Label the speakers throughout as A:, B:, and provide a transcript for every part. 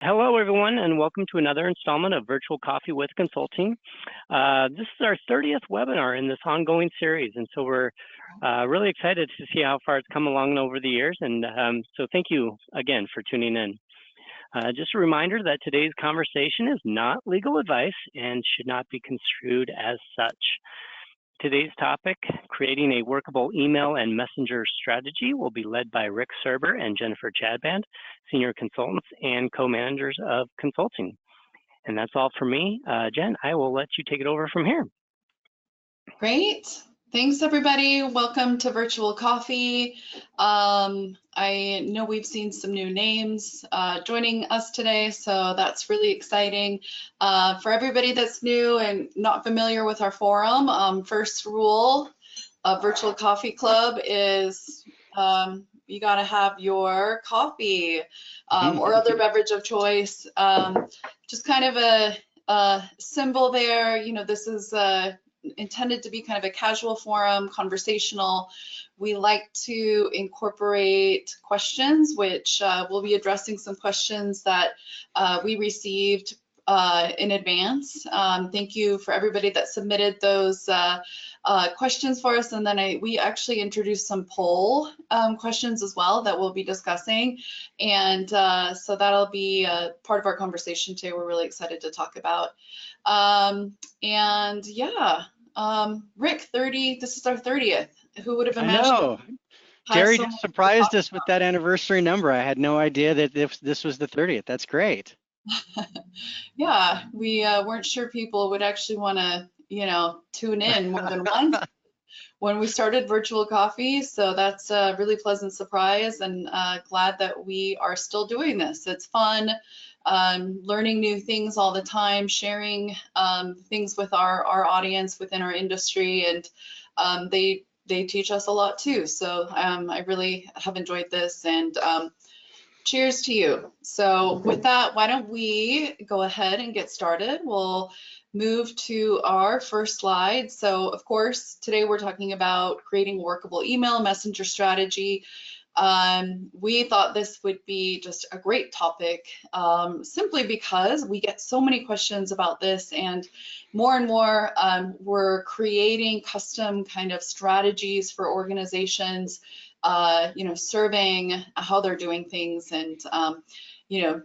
A: Hello, everyone, and welcome to another installment of Virtual Coffee with Consulting. This is our 30th webinar in this ongoing series, and so we're really excited to see how far it's come along over the years, and so thank you again for tuning in. Just a reminder that today's conversation is not legal advice and should not be construed as such. Today's topic, creating a workable email and messenger strategy, will be led by Rick Serber and Jennifer Chadband, senior consultants and co-managers of consulting. And that's all for me. Jen, I will let you take it over from here.
B: Great. Thanks, everybody. Welcome to Virtual Coffee. I know we've seen some new names joining us today, so that's really exciting. For everybody that's new and not familiar with our forum, first rule of Virtual Coffee Club is you got to have your coffee or other beverage of choice. Just kind of a symbol there. You know, this is intended to be kind of a casual forum, conversational. We like to incorporate questions, which we'll be addressing some questions that we received in advance. Thank you for everybody that submitted those questions for us, and then we actually introduced some poll questions as well that we'll be discussing, and so that'll be part of our conversation today. We're really excited to talk about. And yeah, Rick, this is our 30th. Who would have imagined?
C: I know. Jerry just surprised us with that anniversary number. I had no idea that this was the 30th. That's great.
B: Yeah, we weren't sure people would actually want to, tune in more than once when we started Virtual Coffee. So that's a really pleasant surprise, and glad that we are still doing this. It's fun. Learning new things all the time, sharing things with our audience within our industry, and they teach us a lot too. So I really have enjoyed this, and cheers to you. So with that, why don't we go ahead and get started? We'll move to our first slide. So of course, today we're talking about creating workable email messenger strategy. We thought this would be just a great topic, simply because we get so many questions about this, and more we're creating custom kind of strategies for organizations, surveying how they're doing things, and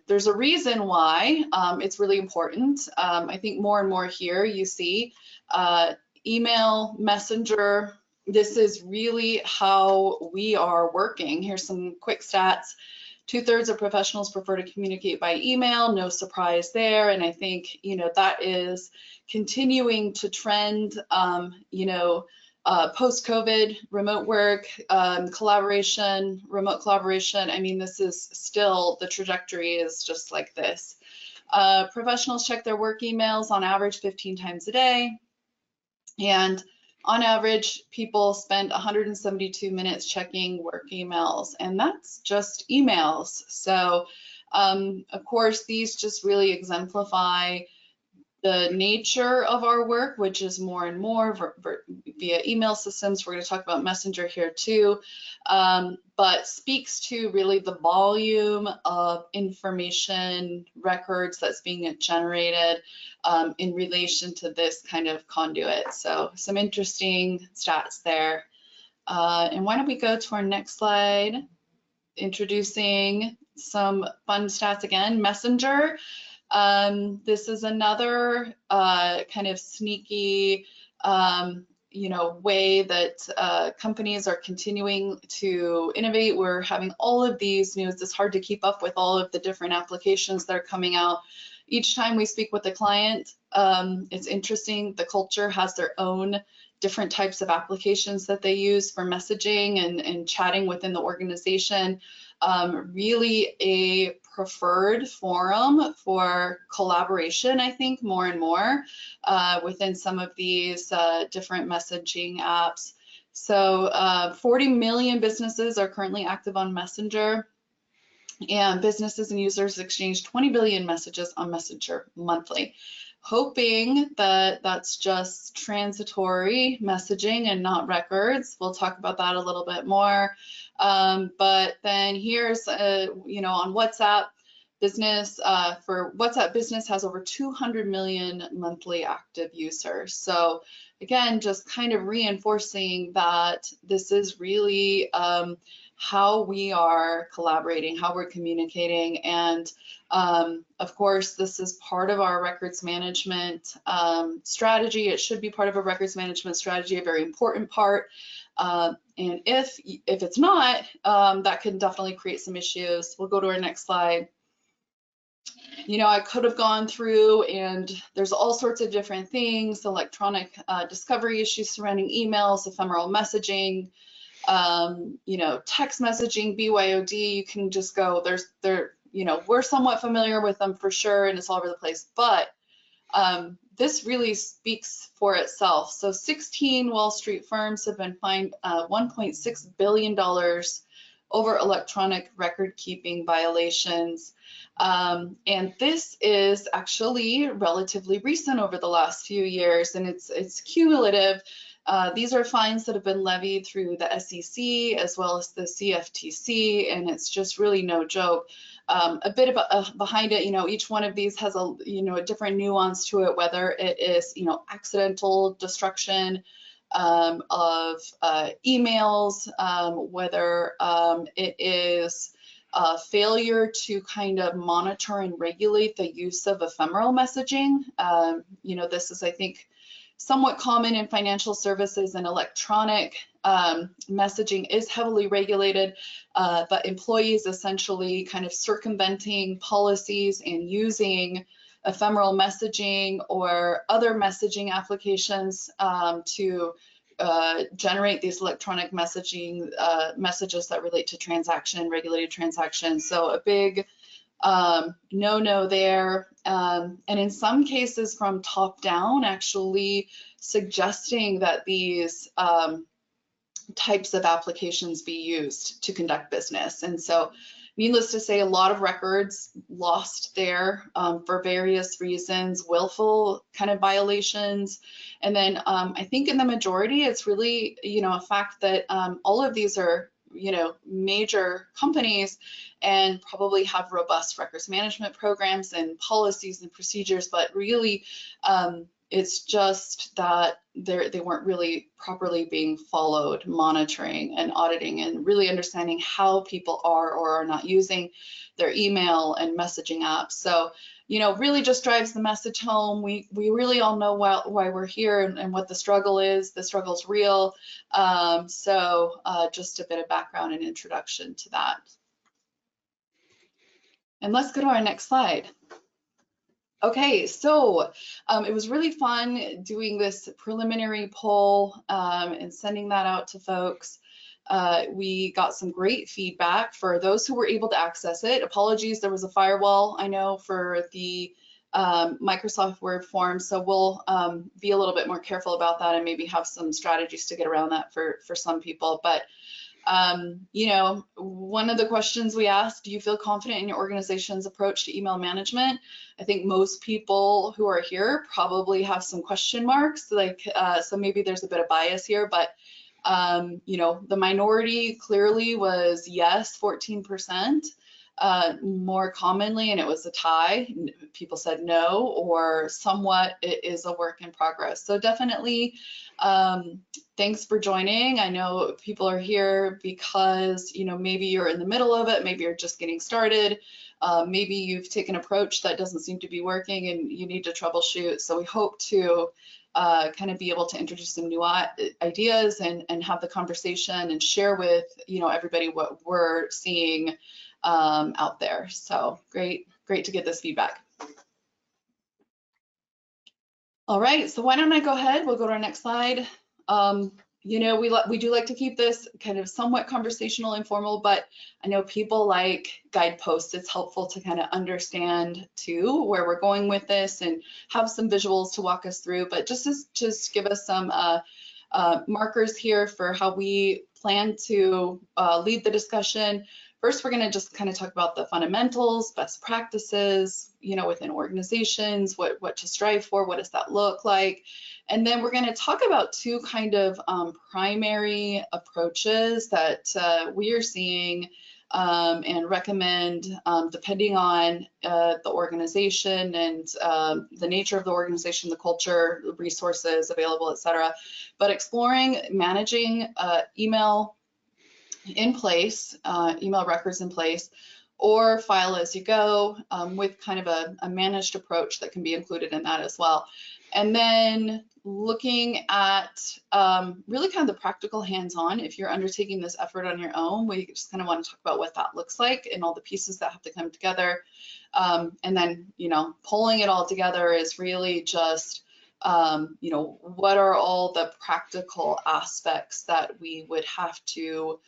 B: there's a reason why it's really important. I think more and more here you see email, messenger. This is really how we are working. Here's some quick stats. 2/3 of professionals prefer to communicate by email, no surprise there. And I think, that is continuing to trend, post-COVID, remote work, collaboration, remote collaboration. I mean, this is still, the trajectory is just like this. Professionals check their work emails on average 15 times a day. And on average, people spend 172 minutes checking work emails, and that's just emails. So, of course, these just really exemplify the nature of our work, which is more and more via email systems. We're going to talk about Messenger here too, but speaks to really the volume of information records that's being generated in relation to this kind of conduit. So some interesting stats there. And why don't we go to our next slide, introducing some fun stats again. Messenger. This is another kind of sneaky, way that companies are continuing to innovate. We're having all of these news. It's hard to keep up with all of the different applications that are coming out. Each time we speak with a client, it's interesting. The culture has their own different types of applications that they use for messaging and chatting within the organization. Really a preferred forum for collaboration, I think, more and more within some of these different messaging apps. So 40 million businesses are currently active on Messenger, and businesses and users exchange 20 billion messages on Messenger monthly. Hoping that that's just transitory messaging and not records. We'll talk about that a little bit more. But then here's, on WhatsApp, Business for WhatsApp Business has over 200 million monthly active users. So again, just kind of reinforcing that this is really how we are collaborating, how we're communicating, and of course, this is part of our records management strategy. It should be part of a records management strategy, a very important part. And if it's not, that can definitely create some issues. We'll go to our next slide. You know, I could have gone through, and there's all sorts of different things, electronic discovery issues surrounding emails, ephemeral messaging, you know, text messaging, BYOD. You can just go, you know, we're somewhat familiar with them for sure, and it's all over the place, but this really speaks for itself. So 16 Wall Street firms have been fined $1.6 billion over electronic record keeping violations. And this is actually relatively recent over the last few years, and it's cumulative. These are fines that have been levied through the SEC as well as the CFTC, and it's just really no joke. A bit about, behind it, you know, each one of these has a, you know, a different nuance to it, whether it is, you know, accidental destruction of emails, whether it is failure to kind of monitor and regulate the use of ephemeral messaging. You know, this is, I think, somewhat common in financial services, and electronic messaging is heavily regulated, but employees essentially kind of circumventing policies and using ephemeral messaging or other messaging applications to generate these electronic messaging messages that relate to regulated transactions. So a big no there, and in some cases from top down, actually suggesting that these types of applications be used to conduct business. And so needless to say, a lot of records lost there for various reasons, willful kind of violations. And then I think in the majority, it's really, you know, a fact that all of these are, you know, major companies and probably have robust records management programs and policies and procedures, but really it's just that they weren't really properly being followed, monitoring and auditing, and really understanding how people are or are not using their email and messaging apps. So, you know, really just drives the message home. We really all know why we're here and what the struggle is. The struggle's real. So just a bit of background and introduction to that. And let's go to our next slide. Okay, so it was really fun doing this preliminary poll and sending that out to folks. We got some great feedback for those who were able to access it. Apologies, there was a firewall, I know, for the Microsoft Word form, so we'll be a little bit more careful about that and maybe have some strategies to get around that for some people. But you know, one of the questions we asked, do you feel confident in your organization's approach to email management? I think most people who are here probably have some question marks, like, so maybe there's a bit of bias here, but you know, the minority clearly was yes, 14%. More commonly, and it was a tie, people said no, or somewhat it is a work in progress. So definitely thanks for joining. I know people are here because, you know, maybe you're in the middle of it, maybe you're just getting started, maybe you've taken an approach that doesn't seem to be working and you need to troubleshoot. So we hope to kind of be able to introduce some new ideas and have the conversation and share with, you know, everybody what we're seeing out there. So great to get this feedback. All right, so why don't I go ahead? We'll go to our next slide. You know, we do like to keep this kind of somewhat conversational, informal, but I know people like guideposts. It's helpful to kind of understand too where we're going with this and have some visuals to walk us through. But just give us some markers here for how we plan to lead the discussion. First, we're going to just kind of talk about the fundamentals, best practices, you know, within organizations, what to strive for, what does that look like? And then we're going to talk about two kind of primary approaches that we are seeing and recommend, depending on the organization and the nature of the organization, the culture, the resources available, et cetera. But exploring managing email in place, email records in place, or file as you go, with kind of a managed approach that can be included in that as well. And then looking at really kind of the practical hands-on. If you're undertaking this effort on your own, we just kind of want to talk about what that looks like and all the pieces that have to come together. And then, you know, pulling it all together is really just, you know, what are all the practical aspects that we would have to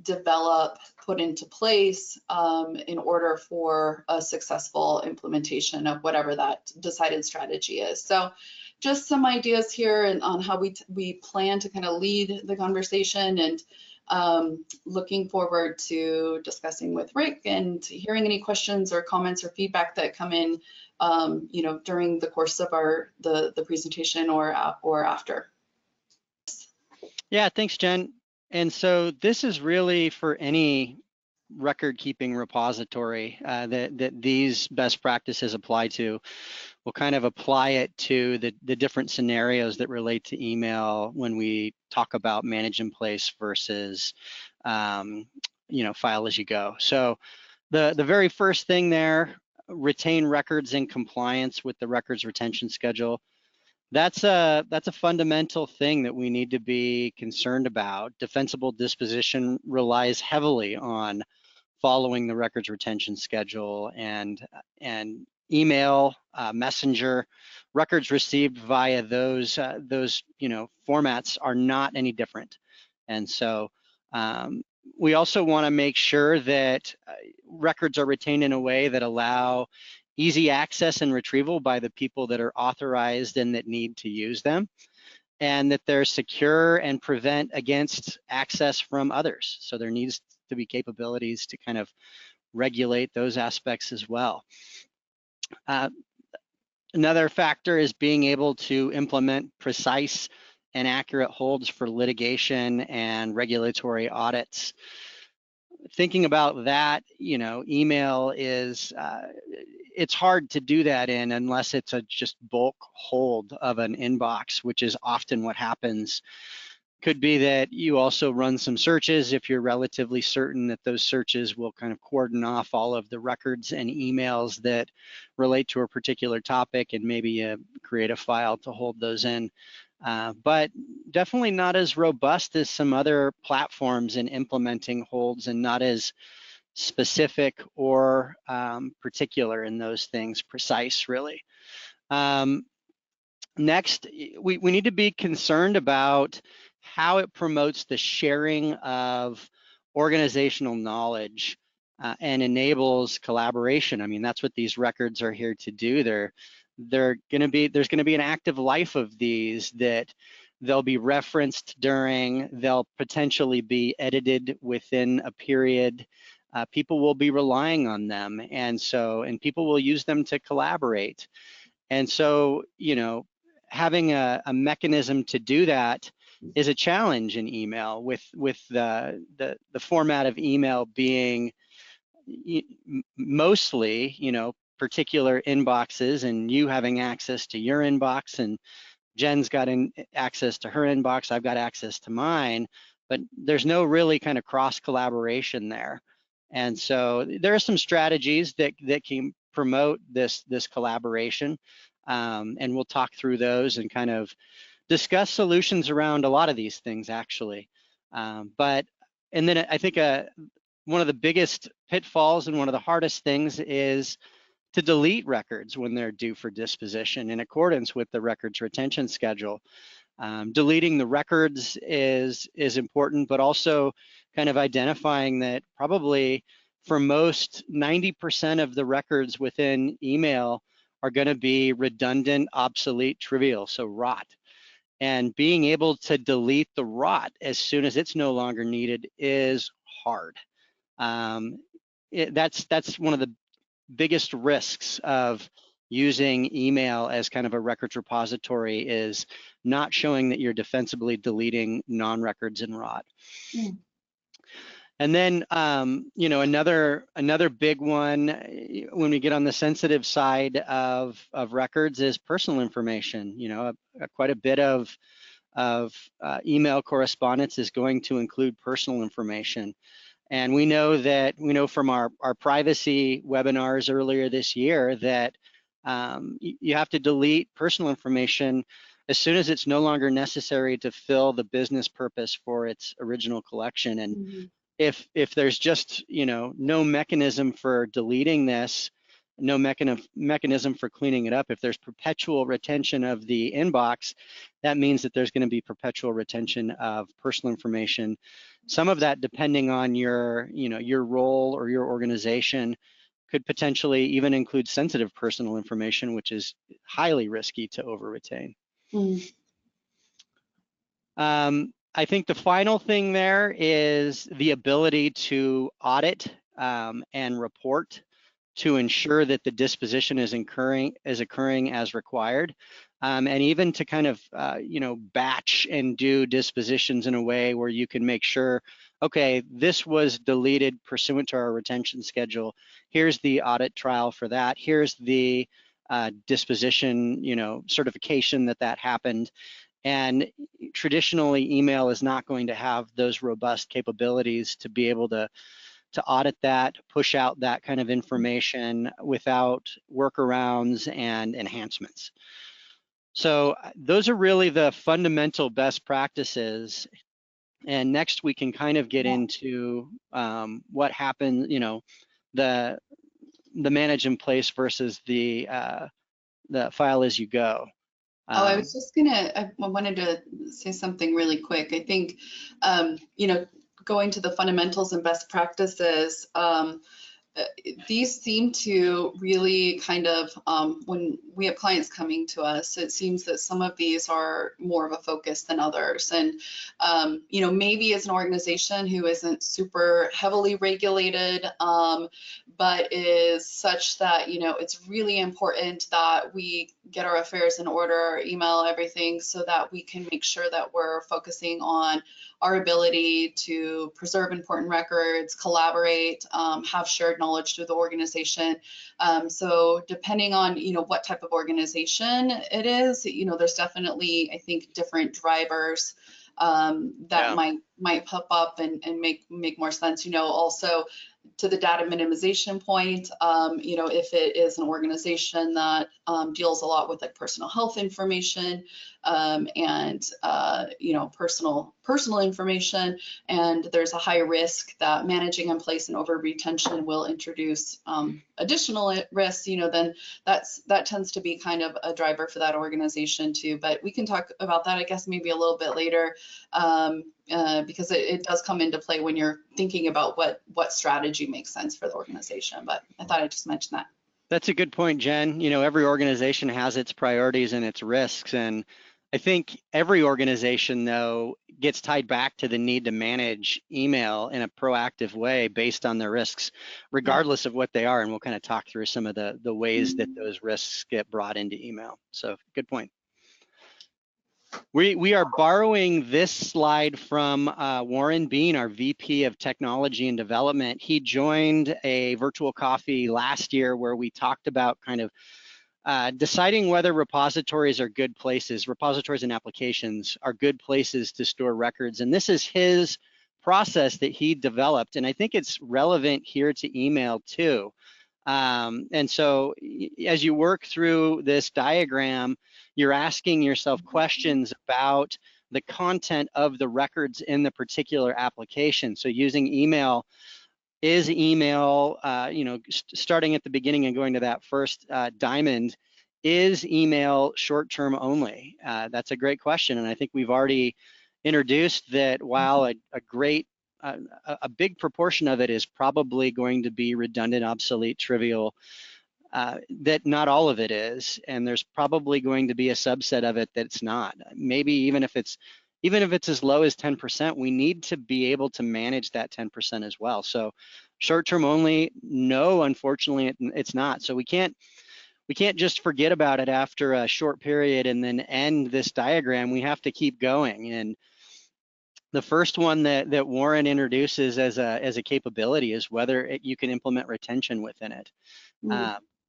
B: develop, put into place in order for a successful implementation of whatever that decided strategy is. So just some ideas here and on how we plan to kind of lead the conversation, and looking forward to discussing with Rick and hearing any questions or comments or feedback that come in, you know, during the course of the presentation or after.
C: Yeah, thanks, Jen. And so this is really for any record-keeping repository that these best practices apply to. We'll kind of apply it to the different scenarios that relate to email when we talk about manage in place versus, you know, file as you go. So the very first thing there, retain records in compliance with the records retention schedule. That's a fundamental thing that we need to be concerned about. Defensible disposition relies heavily on following the records retention schedule, and email, messenger, records received via those you know, formats are not any different. And so we also want to make sure that records are retained in a way that allow easy access and retrieval by the people that are authorized and that need to use them, and that they're secure and prevent against access from others. So there needs to be capabilities to kind of regulate those aspects as well. Another factor is being able to implement precise and accurate holds for litigation and regulatory audits. Thinking about that, you know, email is, it's hard to do that in unless it's a just bulk hold of an inbox, which is often what happens. Could be that you also run some searches if you're relatively certain that those searches will kind of cordon off all of the records and emails that relate to a particular topic, and maybe create a file to hold those in. But definitely not as robust as some other platforms in implementing holds, and not as specific or particular in those things, precise really. Next, we need to be concerned about how it promotes the sharing of organizational knowledge and enables collaboration. I mean, that's what these records are here to do. There's going to be an active life of these, that they'll be referenced during, they'll potentially be edited within a period. People will be relying on them, and people will use them to collaborate. And so, you know, having a mechanism to do that is a challenge in email, with the format of email being mostly, you know, particular inboxes, and you having access to your inbox, and Jen's got access to her inbox, I've got access to mine, but there's no really kind of cross collaboration there. And so there are some strategies that can promote this collaboration, and we'll talk through those and kind of discuss solutions around a lot of these things, actually. And then I think one of the biggest pitfalls and one of the hardest things is to delete records when they're due for disposition in accordance with the records retention schedule. Deleting the records is important, but also kind of identifying that probably for most 90% of the records within email are going to be redundant, obsolete, trivial, so rot. And being able to delete the rot as soon as it's no longer needed is hard. That's one of the biggest risks of using email as kind of a records repository, is not showing that you're defensively deleting non-records and rot. And then, another big one when we get on the sensitive side of records is personal information. Quite a bit of email correspondence is going to include personal information. And we know from our privacy webinars earlier this year that you have to delete personal information as soon as it's no longer necessary to fill the business purpose for its original collection. And if there's just no mechanism for deleting this, no mechanism for cleaning it up, if there's perpetual retention of the inbox, that means that there's going to be perpetual retention of personal information. Some of that, depending on your role or your organization, could potentially even include sensitive personal information, which is highly risky to over retain. I think the final thing there is the ability to audit and report to ensure that the disposition is occurring as required, and even to kind of batch and do dispositions in a way where you can make sure, okay, this was deleted pursuant to our retention schedule. Here's the audit trial for that. Here's the disposition certification that happened. And traditionally, email is not going to have those robust capabilities to be able to audit that, push out that kind of information without workarounds and enhancements. So those are really the fundamental best practices. And next we can kind of get into what happened, the manage in place versus the file as you go.
B: I wanted to say something really quick. I think, going to the fundamentals and best practices, these seem to really kind of, when we have clients coming to us, it seems that some of these are more of a focus than others. And, maybe as an organization who isn't super heavily regulated, but is such that, it's really important that we get our affairs in order, email everything, so that we can make sure that we're focusing on our ability to preserve important records, collaborate, have shared knowledge through the organization. So depending on, what type of organization it is, there's definitely, I think, different drivers that might pop up and make more sense. Also to the data minimization point, if it is an organization that deals a lot with like personal health information and personal information, and there's a high risk that managing in place and over retention will introduce additional risks, then that tends to be kind of a driver for that organization too. But we can talk about that, I guess, maybe a little bit later, because it does come into play when you're thinking about what strategy makes sense for the organization. But I thought I'd just mention that.
C: That's a good point, Jen. Every organization has its priorities and its risks. And I think every organization, though, gets tied back to the need to manage email in a proactive way based on the risks, regardless of what they are. And we'll kind of talk through some of the ways that those risks get brought into email. So good point. We are borrowing this slide from Warren Bean, our VP of Technology and Development. He joined a virtual coffee last year where we talked about kind of deciding whether repositories are good places, repositories and applications are good places to store records. And this is his process that he developed. And I think it's relevant here to email too. And so as you work through this diagram, you're asking yourself questions about the content of the records in the particular application. So using email, is email, starting at the beginning and going to that first diamond, is email short-term only? That's a great question. And I think we've already introduced that while a big proportion of it is probably going to be redundant, obsolete, trivial, that not all of it is, and there's probably going to be a subset of it that's not. Maybe even if it's as low as 10%, we need to be able to manage that 10% as well. So short-term only, no, unfortunately, it's not. So we can't just forget about it after a short period and then end this diagram. We have to keep going. And The first one that Warren introduces as a capability is whether you can implement retention within it.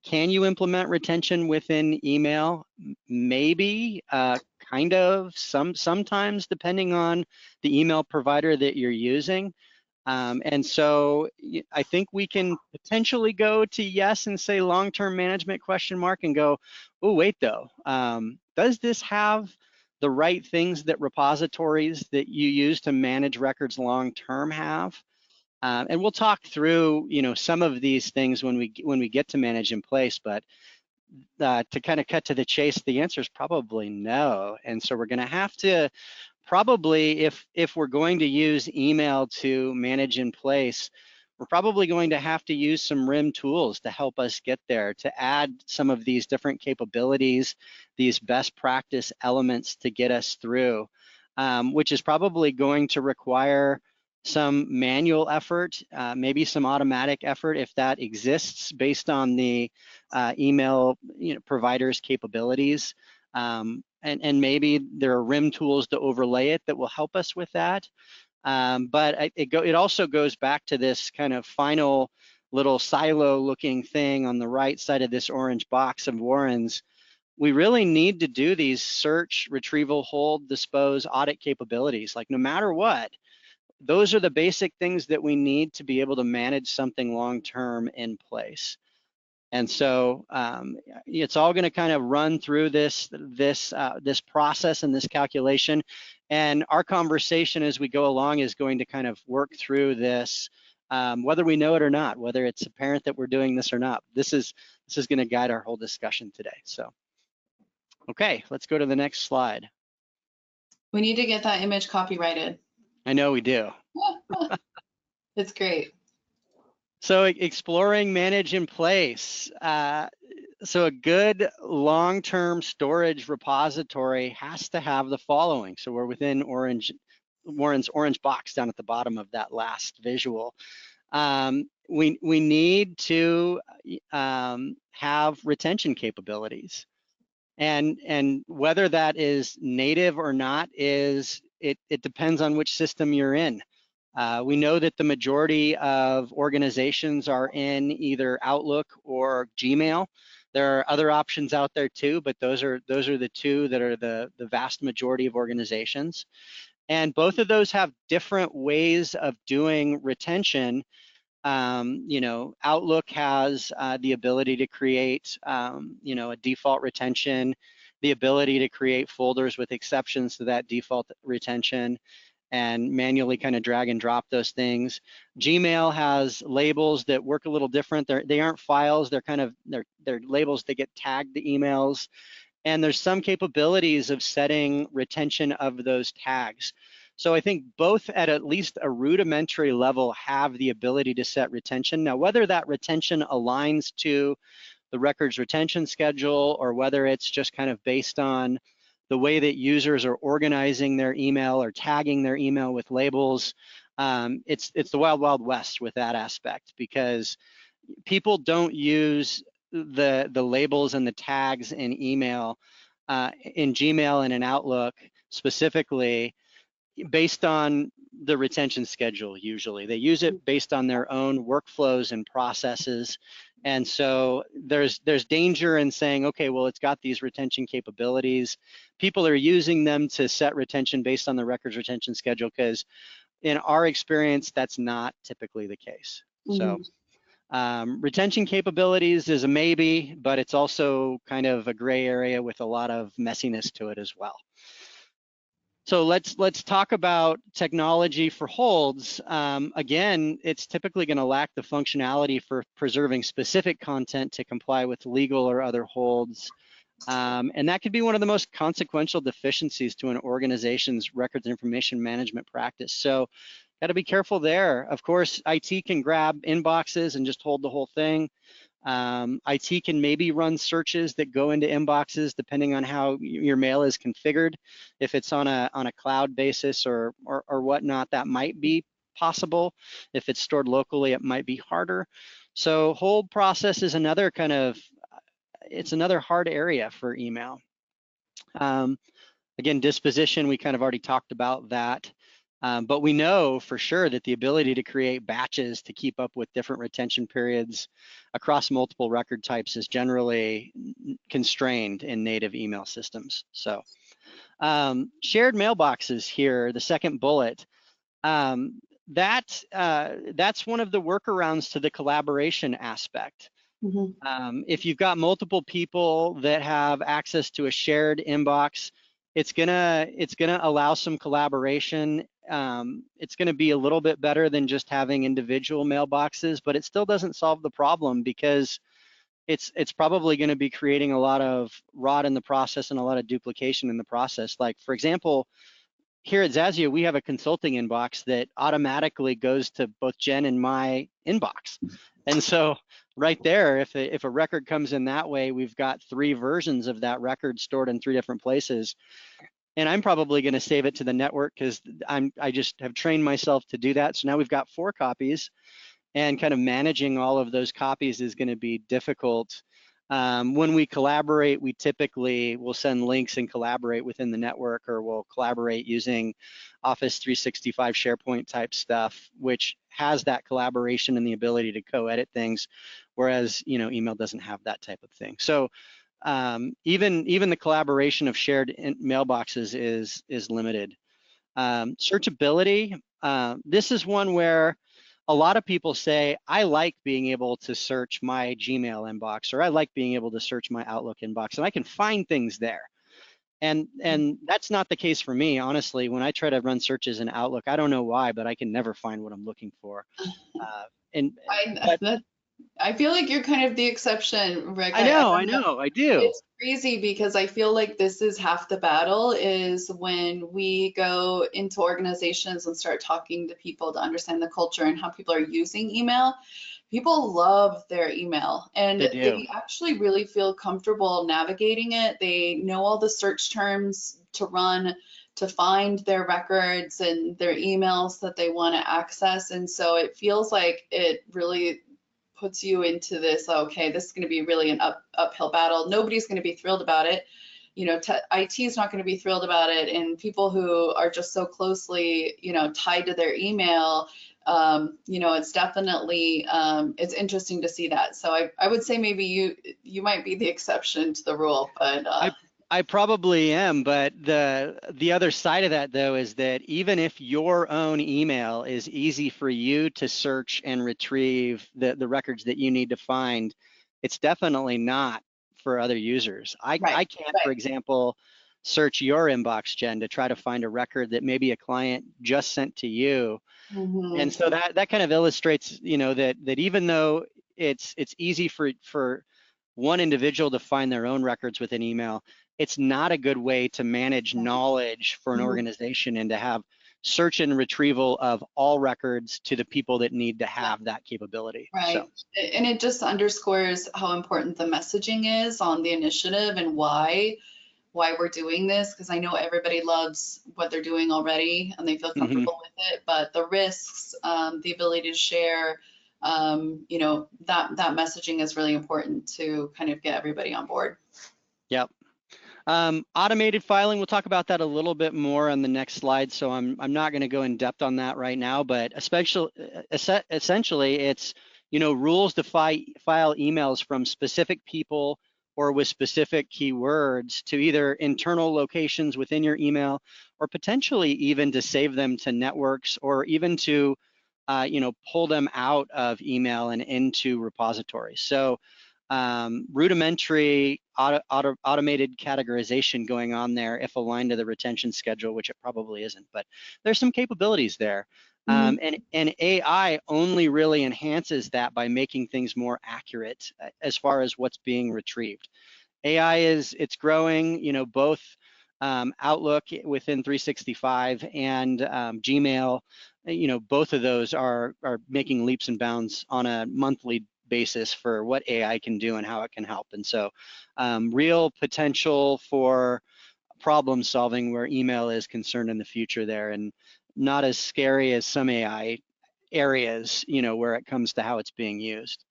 C: Can you implement retention within email? Maybe, kind of, sometimes, depending on the email provider that you're using. And so I think we can potentially go to yes and say long-term management ? And go, oh, wait though, does this have the right things that repositories that you use to manage records long-term have? And we'll talk through, some of these things when we get to manage in place, but to kind of cut to the chase, the answer is probably no. And so we're going to have to probably, if we're going to use email to manage in place, we're probably going to have to use some RIM tools to help us get there, to add some of these different capabilities, these best practice elements to get us through, which is probably going to require some manual effort, maybe some automatic effort if that exists based on the email provider's capabilities. And maybe there are RIM tools to overlay it that will help us with that. But it also goes back to this kind of final little silo looking thing on the right side of this orange box of Warren's. We really need to do these search, retrieval, hold, dispose, audit capabilities. Like, no matter what, those are the basic things that we need to be able to manage something long-term in place. And so it's all going to kind of run through this process and this calculation. And our conversation as we go along is going to kind of work through this, whether we know it or not, whether it's apparent that we're doing this or not. This is going to guide our whole discussion today. So, okay, let's go to the next slide.
B: We need to get that image copyrighted.
C: I know we do.
B: It's great.
C: So exploring manage in place. So a good long-term storage repository has to have the following. So we're within Warren's orange box down at the bottom of that last visual. We need to have retention capabilities. And whether that is native or not it depends on which system you're in. We know that the majority of organizations are in either Outlook or Gmail. There are other options out there too, but those are the two that are the vast majority of organizations. And both of those have different ways of doing retention. Outlook has the ability to create, a default retention, the ability to create folders with exceptions to that default retention, and manually kind of drag and drop those things. Gmail has labels that work a little different. They aren't files. They're labels that get tagged to emails. And there's some capabilities of setting retention of those tags. So I think both at least a rudimentary level have the ability to set retention. Now, whether that retention aligns to the records retention schedule or whether it's just kind of based on the way that users are organizing their email or tagging their email with labels, it's the wild, wild west with that aspect, because people don't use the labels and the tags in email, in Gmail and in Outlook specifically, based on the retention schedule. Usually they use it based on their own workflows and processes. And so there's danger in saying, okay, well, it's got these retention capabilities. People are using them to set retention based on the records retention schedule, because in our experience, that's not typically the case. So retention capabilities is a maybe, but it's also kind of a gray area with a lot of messiness to it as well. So let's talk about technology for holds. Again, it's typically going to lack the functionality for preserving specific content to comply with legal or other holds. And that could be one of the most consequential deficiencies to an organization's records and information management practice. So got to be careful there. Of course, IT can grab inboxes and just hold the whole thing. IT can maybe run searches that go into inboxes depending on how your mail is configured. If it's on a cloud basis or whatnot, that might be possible. If it's stored locally, it might be harder. So hold process is another it's another hard area for email. Again, disposition, we kind of already talked about that. But we know for sure that the ability to create batches to keep up with different retention periods across multiple record types is generally constrained in native email systems. So shared mailboxes here, the second bullet. That's one of the workarounds to the collaboration aspect. If you've got multiple people that have access to a shared inbox, it's gonna allow some collaboration. It's gonna be a little bit better than just having individual mailboxes, but it still doesn't solve the problem because it's probably going to be creating a lot of rot in the process and a lot of duplication in the process. Like, for example, here at Zazio, we have a consulting inbox that automatically goes to both Jen and my inbox. And so right there, if a record comes in that way, we've got 3 versions of that record stored in 3 different places. And I'm probably going to save it to the network because I just have trained myself to do that. So now we've got 4 copies, and kind of managing all of those copies is going to be difficult. When we collaborate, we typically will send links and collaborate within the network, or we'll collaborate using Office 365 SharePoint type stuff, which has that collaboration and the ability to co-edit things, whereas email doesn't have that type of thing. So even the collaboration of shared mailboxes is limited. Searchability, this is one where a lot of people say, I like being able to search my Gmail inbox, or I like being able to search my Outlook inbox, and I can find things there. And that's not the case for me, honestly. When I try to run searches in Outlook, I don't know why, but I can never find what I'm looking for.
B: I feel like you're kind of the exception, Rick.
C: I know, I do.
B: It's crazy because I feel like this is half the battle, is when we go into organizations and start talking to people to understand the culture and how people are using email. People love their email, and they actually really feel comfortable navigating it. They know all the search terms to run to find their records and their emails that they want to access. And so it feels like it really puts you into this, okay, this is going to be really an uphill battle. Nobody's going to be thrilled about it. IT is not going to be thrilled about it. And people who are just so closely, tied to their email, it's definitely, it's interesting to see that. So I would say maybe you might be the exception to the rule, but
C: I probably am, but the other side of that, though, is that even if your own email is easy for you to search and retrieve the records that you need to find, it's definitely not for other users. I can't, for example, search your inbox, Jen, to try to find a record that maybe a client just sent to you. And so that kind of illustrates, that even though it's easy for one individual to find their own records within email, it's not a good way to manage knowledge for an organization and to have search and retrieval of all records to the people that need to have that capability.
B: Right. So. And it just underscores how important the messaging is on the initiative and why we're doing this, because I know everybody loves what they're doing already and they feel comfortable with it, but the risks, the ability to share, that messaging is really important to kind of get everybody on board.
C: Yep. Automated filing, we'll talk about that a little bit more on the next slide, so I'm not going to go in depth on that right now, but essentially it's rules to file emails from specific people or with specific keywords to either internal locations within your email, or potentially even to save them to networks, or even to pull them out of email and into repositories. So rudimentary automated categorization going on there if aligned to the retention schedule, which it probably isn't, but there's some capabilities there. And AI only really enhances that by making things more accurate as far as what's being retrieved. AI it's growing, both Outlook within 365 and Gmail, both of those are making leaps and bounds on a monthly basis for what AI can do and how it can help. And so real potential for problem solving where email is concerned in the future there, and not as scary as some AI areas, where it comes to how it's being used.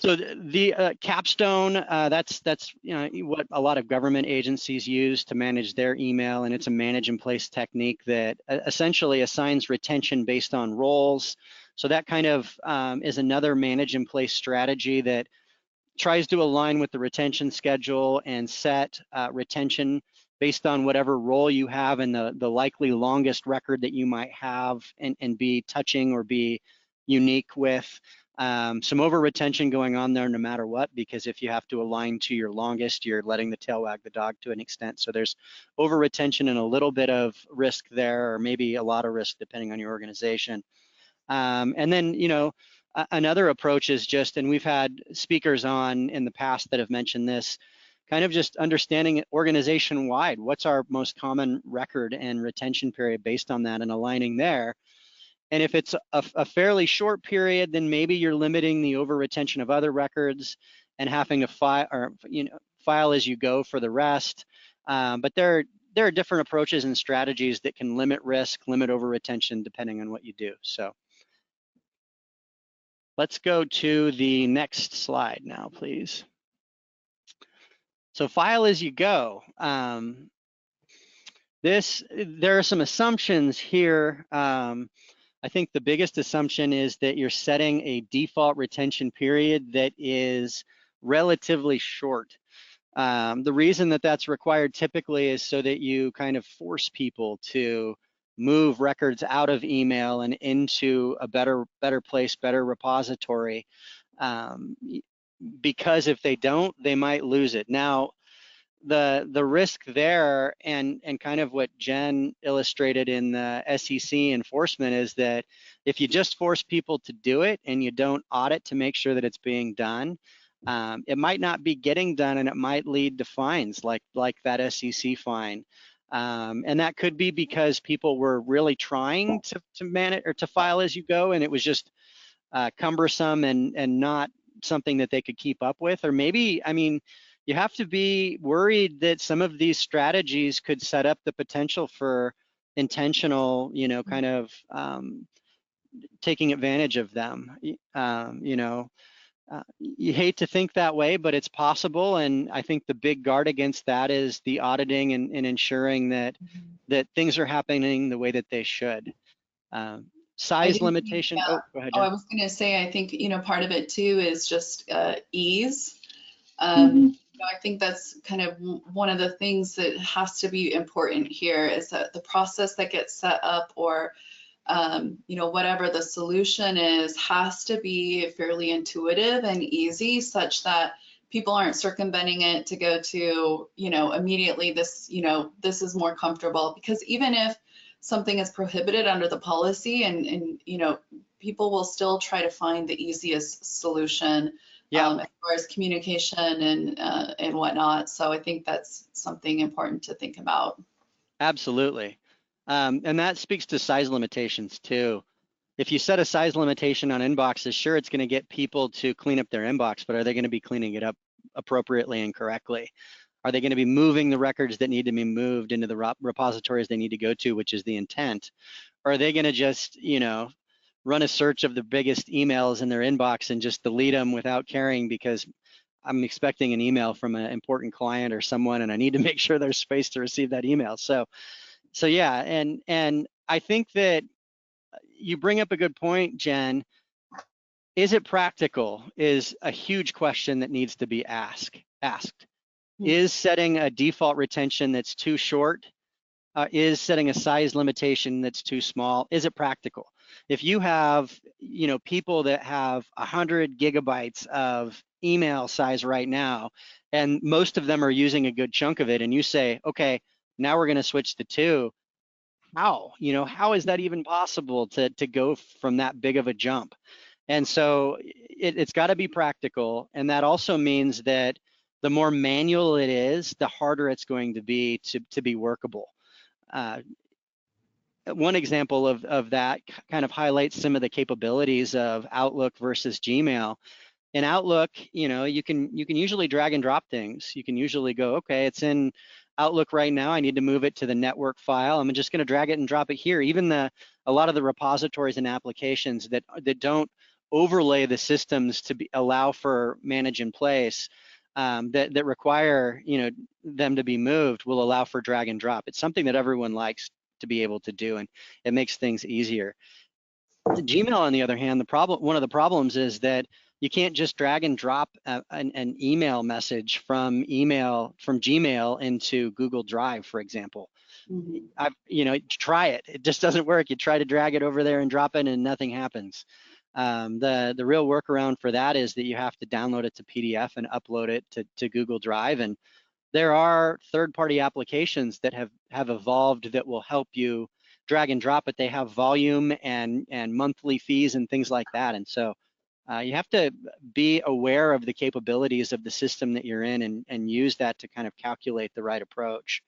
C: So the capstone, that's what a lot of government agencies use to manage their email, and it's a manage in place technique that essentially assigns retention based on roles. So that kind of is another manage in place strategy that tries to align with the retention schedule and set retention based on whatever role you have and the likely longest record that you might have and be touching or be unique with. Some over retention going on there no matter what, because if you have to align to your longest, you're letting the tail wag the dog to an extent. So there's over retention and a little bit of risk there, or maybe a lot of risk depending on your organization. And then, another approach is just, and we've had speakers on in the past that have mentioned this, kind of just understanding organization wide, what's our most common record and retention period based on that and aligning there. And if it's a fairly short period, then maybe you're limiting the over retention of other records and having to file as you go for the rest. But there are different approaches and strategies that can limit risk, limit over retention, depending on what you do. So let's go to the next slide now, please. So file as you go. There are some assumptions here. I think the biggest assumption is that you're setting a default retention period that is relatively short. The reason that that's required typically is so that you kind of force people to move records out of email and into a better place, better repository. Because if they don't, they might lose it. Now, the risk there and kind of what Jen illustrated in the SEC enforcement is that if you just force people to do it and you don't audit to make sure that it's being done, it might not be getting done and it might lead to fines like that SEC fine. And that could be because people were really trying to manage or to file as you go, and it was just cumbersome and not something that they could keep up with. Or maybe, I mean, you have to be worried that some of these strategies could set up the potential for intentional, kind of taking advantage of them. You hate to think that way, but it's possible. And I think the big guard against that is the auditing and ensuring that things are happening the way that they should. Size limitation.
B: Think,
C: go ahead, Jen.
B: I was going to say, I think, part of it too is just ease. I think that's kind of one of the things that has to be important here is that the process that gets set up or, whatever the solution is, has to be fairly intuitive and easy such that people aren't circumventing it to go to, immediately this, this is more comfortable. Because even if something is prohibited under the policy and people will still try to find the easiest solution.
C: Yeah.
B: As far as communication and whatnot. So I think that's something important to think about.
C: Absolutely. And that speaks to size limitations too. If you set a size limitation on inboxes, sure, it's going to get people to clean up their inbox, but are they going to be cleaning it up appropriately and correctly? Are they going to be moving the records that need to be moved into the repositories they need to go to, which is the intent? Or are they going to just, run a search of the biggest emails in their inbox and just delete them without caring because I'm expecting an email from an important client or someone and I need to make sure there's space to receive that email. So yeah, and I think that you bring up a good point, Jen. Is it practical is a huge question that needs to be asked. Is setting a default retention that's too short? Is setting a size limitation that's too small? Is it practical? If you have, people that have 100 gigabytes of email size right now, and most of them are using a good chunk of it, and you say, okay, now we're going to switch to 2. How? How is that even possible to go from that big of a jump? And so it's got to be practical, and that also means that the more manual it is, the harder it's going to be to be workable. One example of that kind of highlights some of the capabilities of Outlook versus Gmail. In Outlook, you can usually drag and drop things. You can usually go, okay, it's in Outlook right now. I need to move it to the network file. I'm just going to drag it and drop it here. Even a lot of the repositories and applications that don't overlay the systems to allow for manage in place that require, you know, them to be moved will allow for drag and drop. It's something that everyone likes to be able to do, and it makes things easier. Gmail, on the other hand, one of the problems is that you can't just drag and drop an email message from Gmail into Google Drive, for example. You know, try it. It just doesn't work. You try to drag it over there and drop it, and nothing happens. The real workaround for that is that you have to download it to PDF and upload it to Google Drive. And there are third-party applications that have evolved that will help you drag and drop it. They have volume and monthly fees and things like that. And so you have to be aware of the capabilities of the system that you're in and use that to kind of calculate the right approach.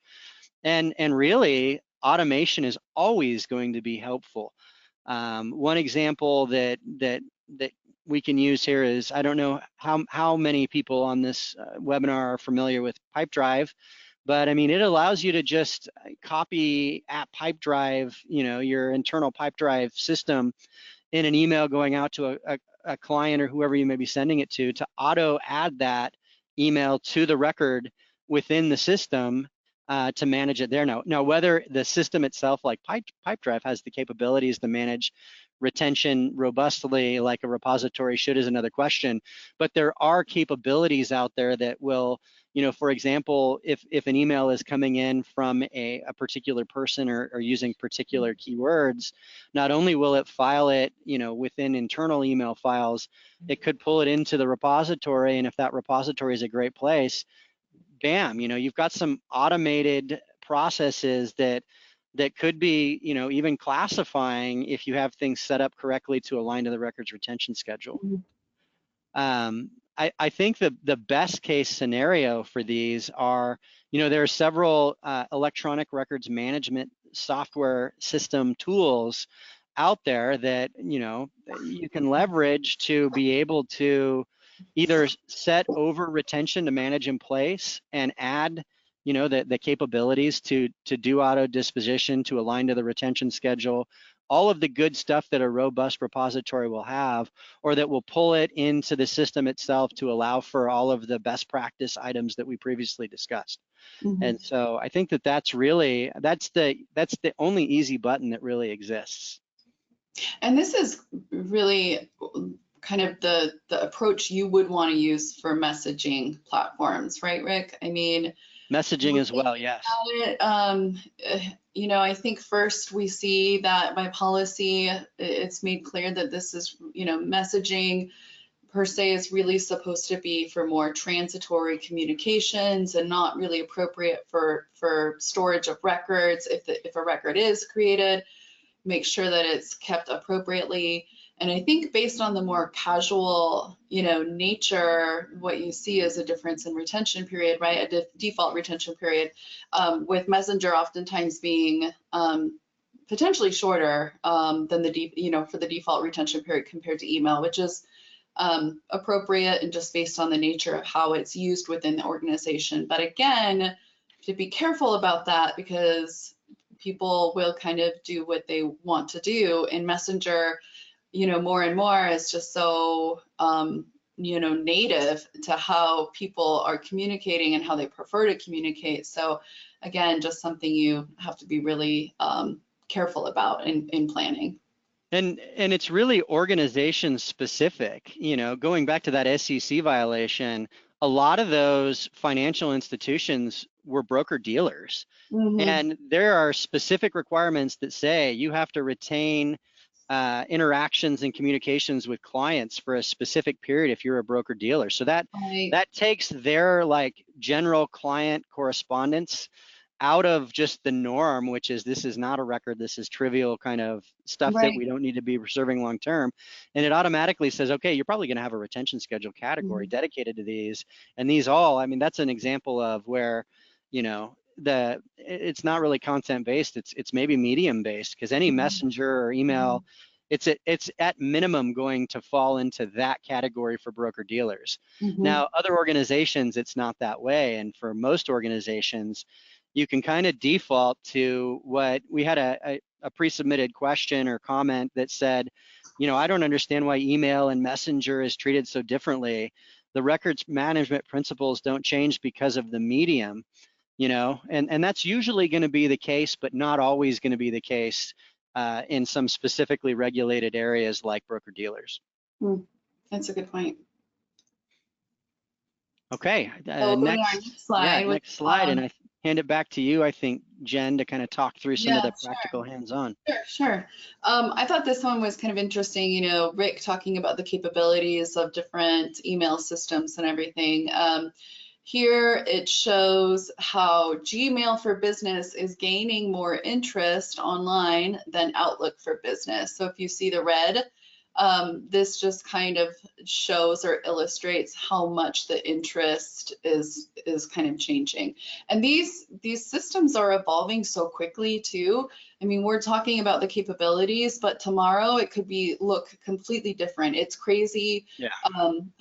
C: And really, automation is always going to be helpful. One example that we can use here is, I don't know how many people on this webinar are familiar with Pipedrive, but I mean, it allows you to just copy at Pipedrive, you know, your internal Pipedrive system in an email going out to a client or whoever you may be sending it to auto add that email to the record within the system to manage it there. Now, whether the system itself, like Pipedrive, has the capabilities to manage retention robustly like a repository should is another question, but there are capabilities out there that will, you know, for example, if an email is coming in from a particular person or using particular keywords, not only will it file it, you know, within internal email files, it could pull it into the repository, and if that repository is a great place, bam, you know, you've got some automated processes that could be, you know, even classifying if you have things set up correctly to align to the records retention schedule. I think the best case scenario for these are, you know, there are several electronic records management software system tools out there that, you know, you can leverage to be able to either set over retention to manage in place and add, you know, the capabilities to do auto disposition to align to the retention schedule, all of the good stuff that a robust repository will have, or that will pull it into the system itself to allow for all of the best practice items that we previously discussed. And so I think that's the only easy button that really exists.
B: And this is really kind of the approach you would want to use for messaging platforms, right, Rick? I mean,
C: messaging as well, yes.
B: You know, I think first we see that by policy, it's made clear that this is, you know, messaging per se is really supposed to be for more transitory communications and not really appropriate for storage of records. If a record is created, make sure that it's kept appropriately. And I think based on the more casual, you know, nature, what you see is a difference in retention period, right? A default retention period, with Messenger oftentimes being potentially shorter than for the default retention period compared to email, which is appropriate and just based on the nature of how it's used within the organization. But again, to be careful about that, because people will kind of do what they want to do in Messenger. You know, more and more is just so, you know, native to how people are communicating and how they prefer to communicate. So again, just something you have to be really careful about in planning.
C: And it's really organization specific. You know, going back to that SEC violation, a lot of those financial institutions were broker dealers. And there are specific requirements that say you have to retain interactions and communications with clients for a specific period if you're a broker dealer. So that takes their like general client correspondence out of just the norm, which is this is not a record, this is trivial kind of stuff that we don't need to be reserving long term. And it automatically says, okay, you're probably going to have a retention schedule category dedicated to these. And these all, I mean, that's an example of where, you know, it's not really content based, it's maybe medium based, because any messenger or email, it's at minimum going to fall into that category for broker dealers. Now, other organizations, it's not that way. And for most organizations, you can kind of default to what we had a pre-submitted question or comment that said, I don't understand why email and messenger is treated so differently. The records management principles don't change because of the medium, and that's usually going to be the case, but not always going to be the case in some specifically regulated areas like broker-dealers.
B: That's a good point.
C: Okay,
B: next slide.
C: Next slide, and I hand it back to you, I think, Jen, to kind of talk through some of the practical hands-on.
B: Sure. I thought this one was kind of interesting, Rick talking about the capabilities of different email systems and everything. Here it shows how Gmail for Business is gaining more interest online than Outlook for Business. So if you see the red, this just kind of shows or illustrates how much the interest is kind of changing. And these systems are evolving so quickly too. I mean, we're talking about the capabilities, but tomorrow it could look completely different. It's crazy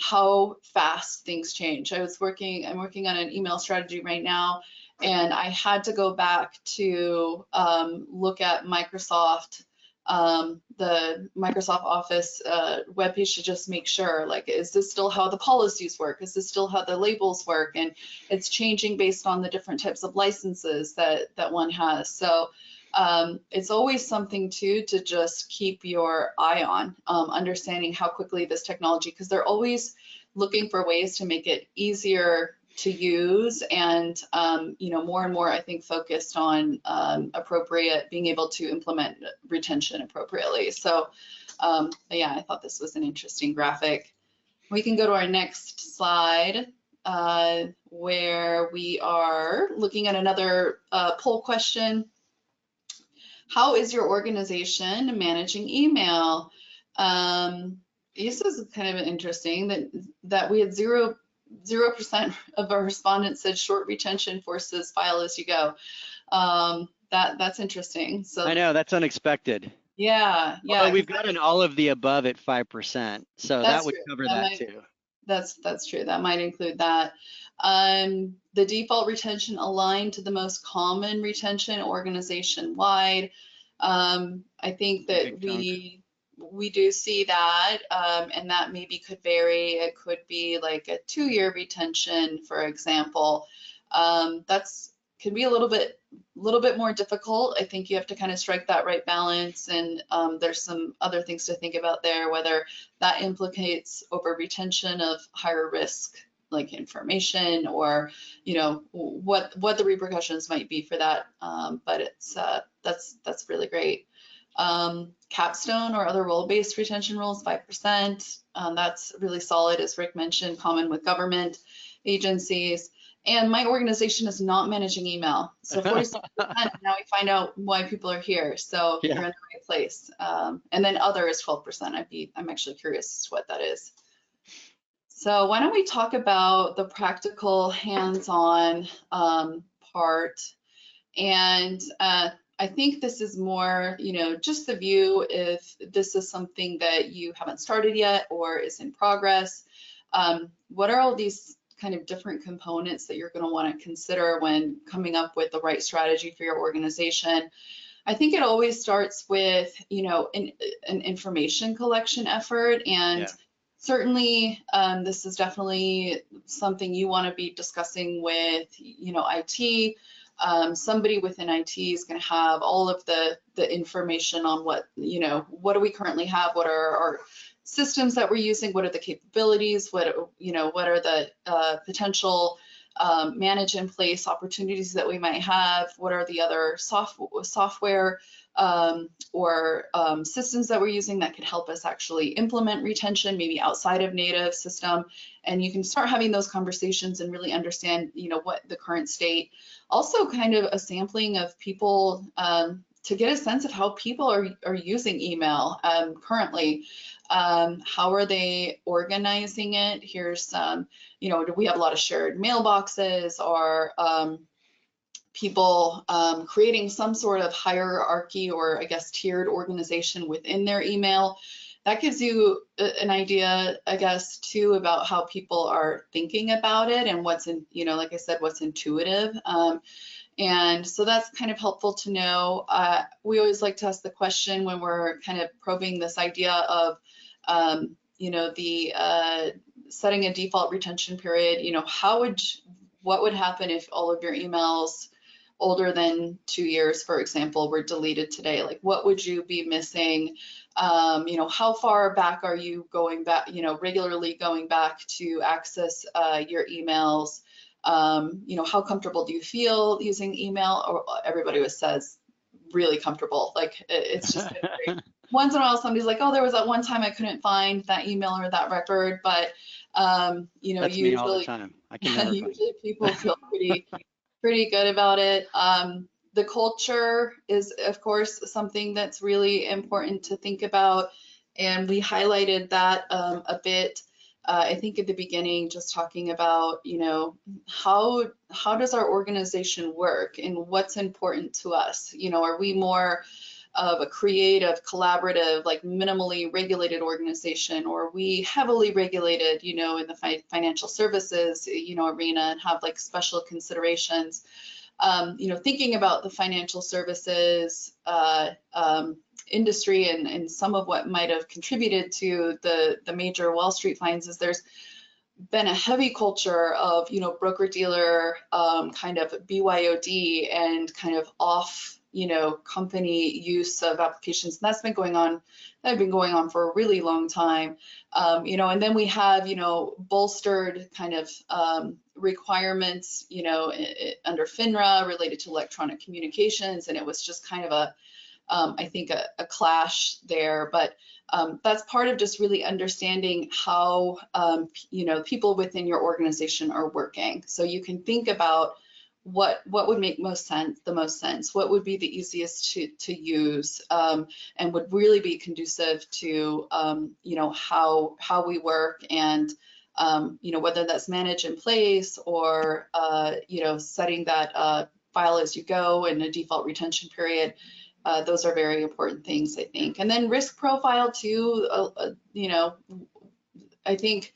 B: how fast things change. I'm working on an email strategy right now, and I had to go back to look at Microsoft, the Microsoft Office webpage to just make sure, like, is this still how the policies work? Is this still how the labels work? And it's changing based on the different types of licenses that one has. So it's always something too to just keep your eye on, understanding how quickly this technology, because they're always looking for ways to make it easier to use, and more and more, I think, focused on being able to implement retention appropriately. So yeah, I thought this was an interesting graphic. We can go to our next slide, where we are looking at another poll question. How is your organization managing email? This is kind of interesting that we had 0% of our respondents said short retention forces file as you go. That's interesting. So
C: I know, that's unexpected.
B: Yeah.
C: Although we've got an all of the above at 5%, so that would cover that too.
B: That's true. That might include that. The default retention aligned to the most common retention organization-wide. I think that we do see that, and that maybe could vary. It could be like a 2-year retention, for example. Can be a little bit more difficult. I think you have to kind of strike that right balance, and there's some other things to think about there, whether that implicates over retention of higher risk like information, or what the repercussions might be for that. But it's that's really great. Capstone or other role-based retention rules, 5%. That's really solid, as Rick mentioned, common with government agencies. And my organization is not managing email. So 46%, now we find out why people are here. So you're in the right place. And then other is 12%. I'm actually curious as to what that is. So why don't we talk about the practical hands-on part. And I think this is more, just the view if this is something that you haven't started yet or is in progress. What are all these kind of different components that you're going to want to consider when coming up with the right strategy for your organization? I think it always starts with, an information collection effort, and certainly this is definitely something you want to be discussing with, IT. Somebody within IT is going to have all of the information on what do we currently have, what are our systems that we're using, what are the capabilities, what are the potential manage in place opportunities that we might have, what are the other software or systems that we're using that could help us actually implement retention, maybe outside of native system. And you can start having those conversations and really understand, what the current state. Also kind of a sampling of people to get a sense of how people are using email currently. How are they organizing it? Here's do we have a lot of shared mailboxes, or people creating some sort of hierarchy or I guess tiered organization within their email? that gives you an idea, I guess, too, about how people are thinking about it and what's in, you know, like I said, what's intuitive. And so that's kind of helpful to know. We always like to ask the question when we're kind of probing this idea of, you know, the setting a default retention period. You know, what would happen if all of your emails older than 2 years, for example, were deleted today? Like, what would you be missing? You know, how far back are you going back, you know, regularly going back to access your emails? You know, how comfortable do you feel using email? Or everybody always says really comfortable. Like, it's just been great. Once in a while, somebody's like, oh, there was that one time I couldn't find that email or that record, but you know,
C: That's
B: usually,
C: me all the time. I can never find
B: usually people feel pretty good about it. The culture is, of course, something that's really important to think about, and we highlighted that a bit. I think at the beginning, just talking about, you know, how does our organization work and what's important to us? You know, are we more of a creative, collaborative, like minimally regulated organization, or are we heavily regulated, you know, in the financial services, you know, arena, and have like special considerations? You know, thinking about the financial services industry and some of what might have contributed to the major Wall Street finds is there's been a heavy culture of, you know, broker dealer kind of BYOD and kind of off, you know, company use of applications. And that's been going on for a really long time. You know, and then we have, you know, bolstered kind of requirements, you know, under FINRA related to electronic communications. And it was just kind of I think a clash there, but that's part of just really understanding how, you know, people within your organization are working. So you can think about what would make the most sense, what would be the easiest to use, and would really be conducive to, you know, how we work, and you know, whether that's manage in place or, you know, setting that file as you go and a default retention period. Those are very important things, I think. And then risk profile too, you know, I think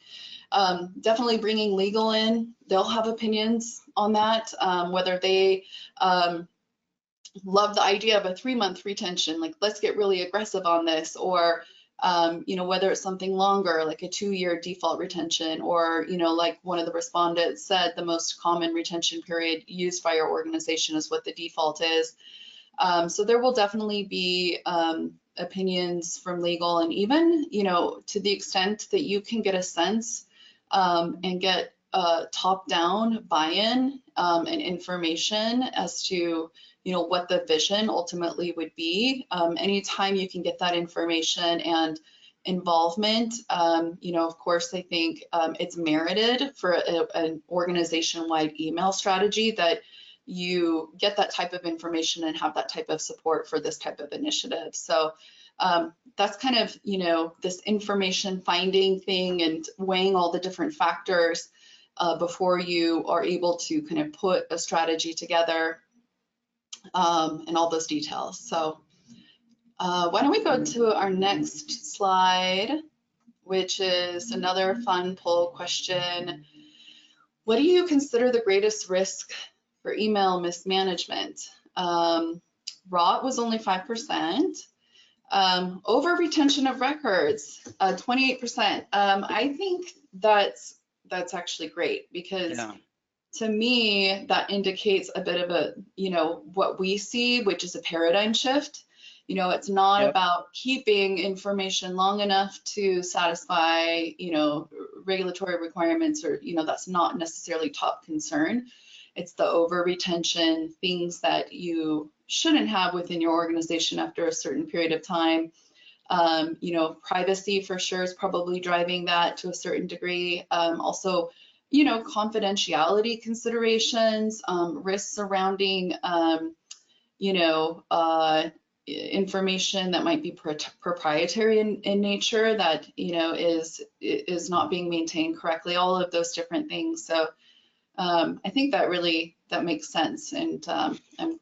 B: definitely bringing legal in. They'll have opinions on that, whether they love the idea of a 3-month retention, like let's get really aggressive on this, or you know, whether it's something longer, like a 2-year default retention, or, you know, like one of the respondents said, the most common retention period used by your organization is what the default is. So there will definitely be opinions from legal, and even, you know, to the extent that you can get a sense and get top-down buy-in and information as to, you know, what the vision ultimately would be. Anytime you can get that information and involvement, you know, of course, I think it's merited for an organization-wide email strategy that you get that type of information and have that type of support for this type of initiative. So that's kind of, you know, this information finding thing and weighing all the different factors before you are able to kind of put a strategy together and all those details. So why don't we go to our next slide, which is another fun poll question. What do you consider the greatest risk for email mismanagement? Rot was only 5%. Over retention of records, 28%. I think that's actually great, because to me, that indicates a bit of a, you know, what we see, which is a paradigm shift. You know, it's not about keeping information long enough to satisfy, you know, regulatory requirements, or, you know, that's not necessarily top concern. It's the over retention, things that you shouldn't have within your organization after a certain period of time. You know, privacy for sure is probably driving that to a certain degree. Also, you know, confidentiality considerations, risks surrounding, you know, information that might be proprietary in nature that, you know, is not being maintained correctly, all of those different things. So I think that makes sense, and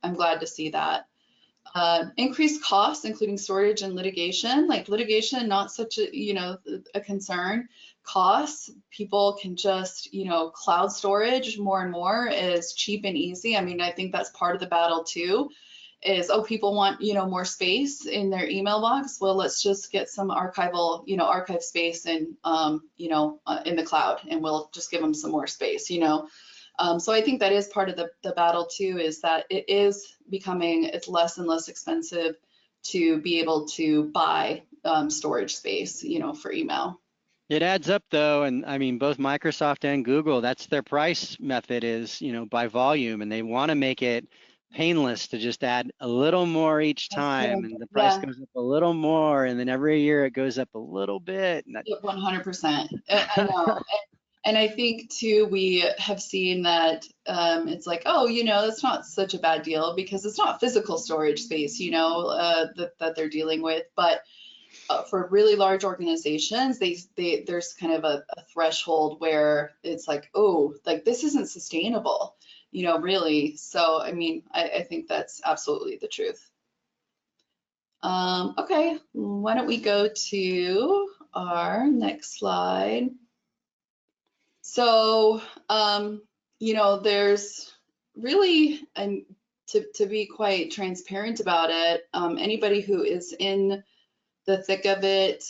B: I'm glad to see that. Increased costs, including storage and litigation. Like litigation, not such a, a concern. Costs, people can just, cloud storage more and more is cheap and easy. I mean, I think that's part of the battle too, is, oh, people want, more space in their email box. Well, let's just get some archival, archive space in the cloud, and we'll just give them some more space, So I think that is part of the battle too, is that it is becoming, it's less and less expensive to be able to buy storage space, for email.
C: It adds up though, and I mean, both Microsoft and Google, that's their price method is, by volume, and they want to make it painless to just add a little more each time, and the price goes up a little more, and then every year it goes up a little bit.
B: 100%. I know. And I think too, we have seen that it's like, oh, that's not such a bad deal because it's not physical storage space, that they're dealing with. But for really large organizations, there's kind of a threshold where it's like, oh, like this isn't sustainable, really. So, I mean, I think that's absolutely the truth. Okay, why don't we go to our next slide? So, there's really, and to be quite transparent about it, anybody who is in the thick of it,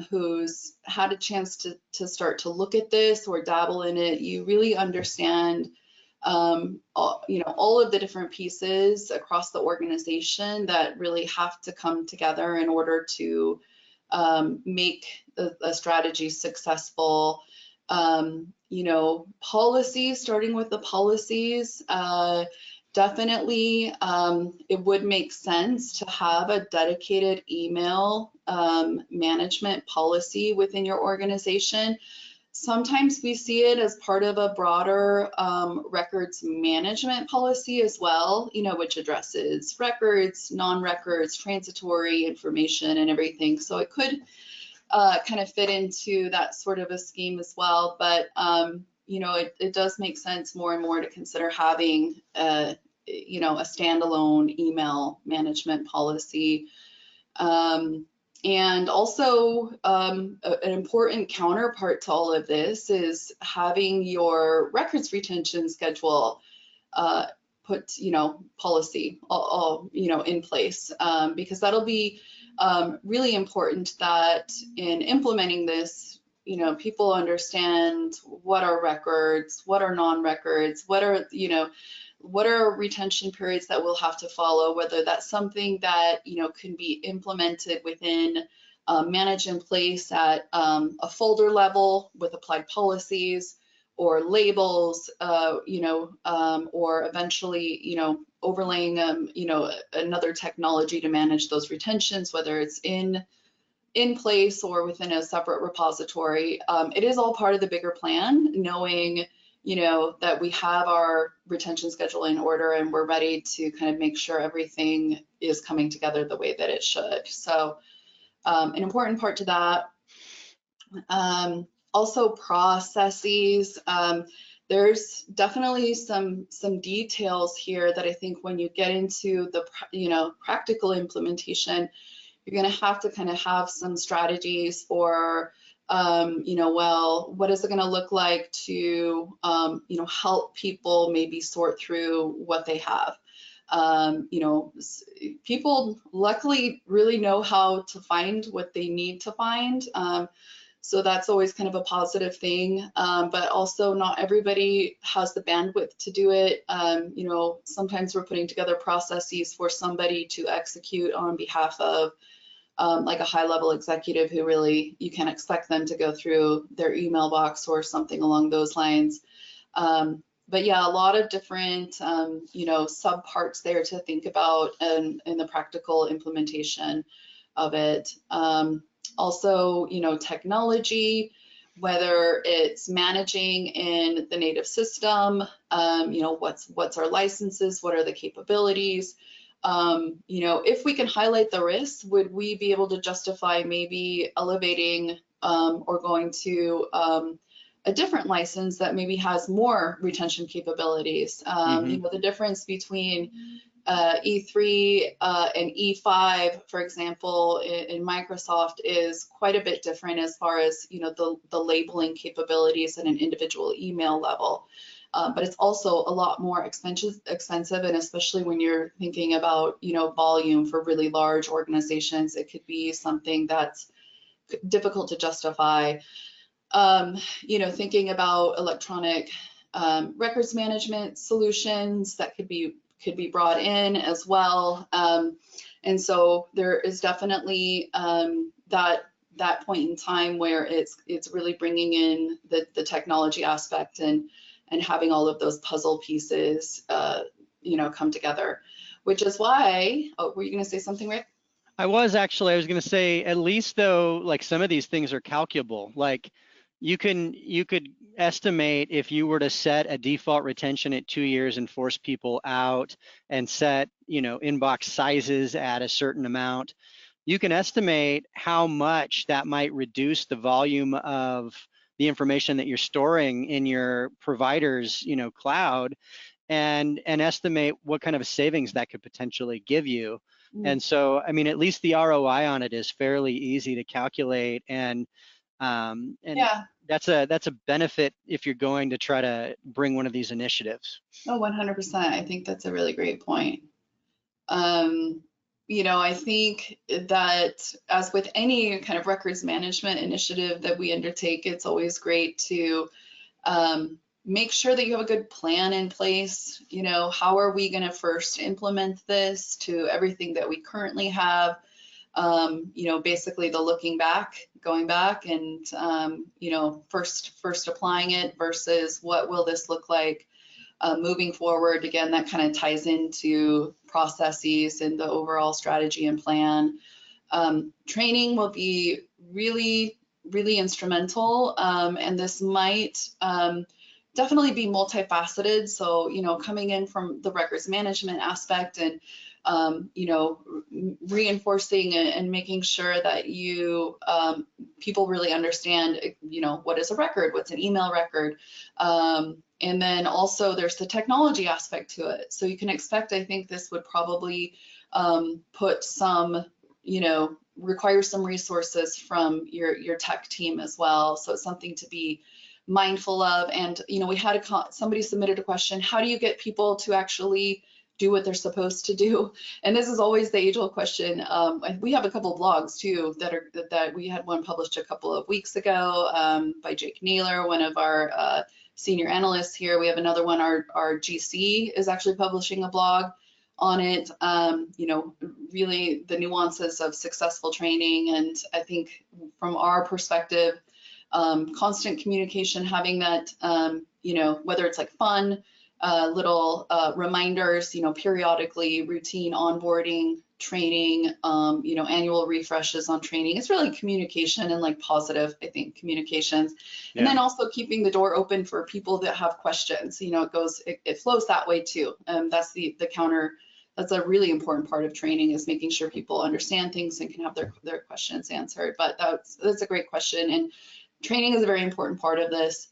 B: who's had a chance to start to look at this or dabble in it, you really understand, all of the different pieces across the organization that really have to come together in order to make a strategy successful. Policies, starting with the policies, definitely it would make sense to have a dedicated email management policy within your organization. Sometimes we see it as part of a broader records management policy as well, which addresses records, non-records, transitory information, and everything. So it could kind of fit into that sort of a scheme as well. But, it does make sense more and more to consider having, a standalone email management policy. And also an important counterpart to all of this is having your records retention schedule put, policy, in place, because that'll be really important that in implementing this, people understand what are records, what are non-records, what are retention periods that we'll have to follow, whether that's something that, can be implemented within, manage in place at a folder level with applied policies or labels, or eventually, overlaying, another technology to manage those retentions, whether it's in place or within a separate repository. It is all part of the bigger plan, knowing, that we have our retention schedule in order and we're ready to kind of make sure everything is coming together the way that it should. So an important part to that. Also processes. There's definitely some details here that I think when you get into the practical implementation, you're going to have to kind of have some strategies for well, what is it going to look like to help people maybe sort through what they have. People luckily really know how to find what they need to find. So that's always kind of a positive thing, but also not everybody has the bandwidth to do it. Sometimes we're putting together processes for somebody to execute on behalf of like a high-level executive who really, you can't expect them to go through their email box or something along those lines. But yeah, a lot of different, subparts there to think about in the practical implementation of it. Also, technology, whether it's managing in the native system, what's our licenses, what are the capabilities? If we can highlight the risks, would we be able to justify maybe elevating or going to a different license that maybe has more retention capabilities? The difference between E3 and E5, for example, in Microsoft is quite a bit different as far as, you know, the labeling capabilities at an individual email level. But it's also a lot more expensive, and especially when you're thinking about, you know, volume for really large organizations, it could be something that's difficult to justify. You know, thinking about electronic records management solutions that could be brought in as well. And so there is definitely that point in time where it's really bringing in the technology aspect and having all of those puzzle pieces, you know, come together, which is why, oh, were you going to say something, Rick?
C: I was going to say, at least though, like some of these things are calculable. Like you could estimate if you were to set a default retention at 2 years and force people out and set, you know, inbox sizes at a certain amount, you can estimate how much that might reduce the volume of the information that you're storing in your provider's, you know, cloud, and estimate what kind of a savings that could potentially give you. And so, I mean, at least the ROI on it is fairly easy to calculate, and
B: Yeah.
C: that's a benefit if you're going to try to bring one of these initiatives.
B: Oh, 100%. I think that's a really great point. You know, I think that as with any kind of records management initiative that we undertake, it's always great to make sure that you have a good plan in place. You know, how are we going to first implement this to everything that we currently have? You know, basically the looking back, going back and, you know, first applying it versus what will this look like moving forward. Again, that kind of ties into processes and the overall strategy and plan. Training will be really, really instrumental, and this might definitely be multifaceted. So, you know, coming in from the records management aspect and you know, reinforcing and making sure that you people really understand, you know, what is a record, what's an email record, and then also there's the technology aspect to it. So you can expect, I think this would probably put some, you know, require some resources from your tech team as well. So it's something to be mindful of. And, you know, we had somebody submitted a question, how do you get people to actually do what they're supposed to do? And this is always the age-old question. We have a couple of blogs too that we had one published a couple of weeks ago by Jake Naylor, one of our senior analysts here. We have another one, our GC is actually publishing a blog on it. You know, really the nuances of successful training. And I think from our perspective, constant communication, having that, you know, whether it's like fun, little reminders, you know, periodically, routine onboarding, training, you know, annual refreshes on training. It's really communication and like positive, I think, communications. Yeah. And then also keeping the door open for people that have questions. You know, it flows that way too. That's the counter. That's a really important part of training, is making sure people understand things and can have their questions answered. But that's a great question. And training is a very important part of this.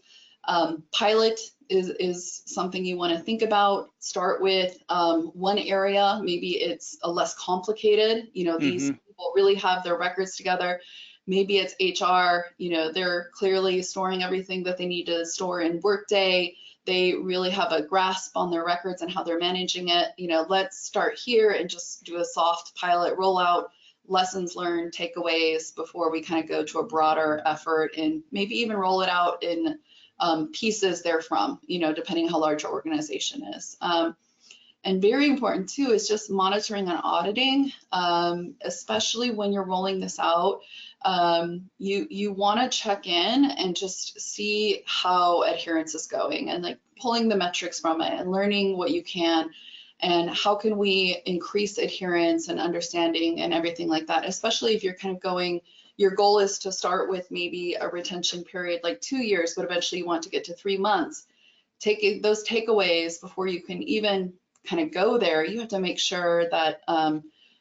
B: Pilot is something you want to think about. Start with one area. Maybe it's a less complicated. You know, these people really have their records together. Maybe it's HR. You know, they're clearly storing everything that they need to store in Workday. They really have a grasp on their records and how they're managing it. You know, let's start here and just do a soft pilot rollout, lessons learned, takeaways before we kind of go to a broader effort, and maybe even roll it out in pieces therefrom, you know, depending how large your organization is. And very important too is just monitoring and auditing, especially when you're rolling this out. You want to check in and just see how adherence is going, and like pulling the metrics from it and learning what you can and how can we increase adherence and understanding and everything like that, especially if you're kind of going, your goal is to start with maybe a retention period like 2 years, but eventually you want to get to 3 months. Taking those takeaways before you can even kind of go there, you have to make sure that